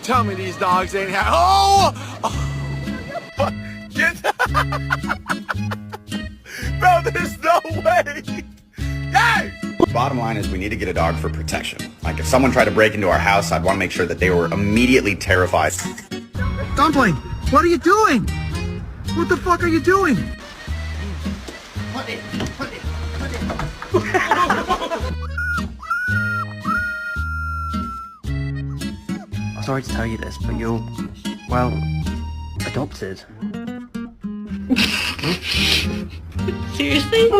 tell me these dogs ain't oh! Get Bro, there's no way! Hey! Bottom line is we need to get a dog for protection. Like if someone tried to break into our house, I'd want to make sure that they were immediately terrified. Dumpling, what are you doing? What the fuck are you doing? Put it. I'm sorry to tell you this, but you're, well, adopted. Seriously?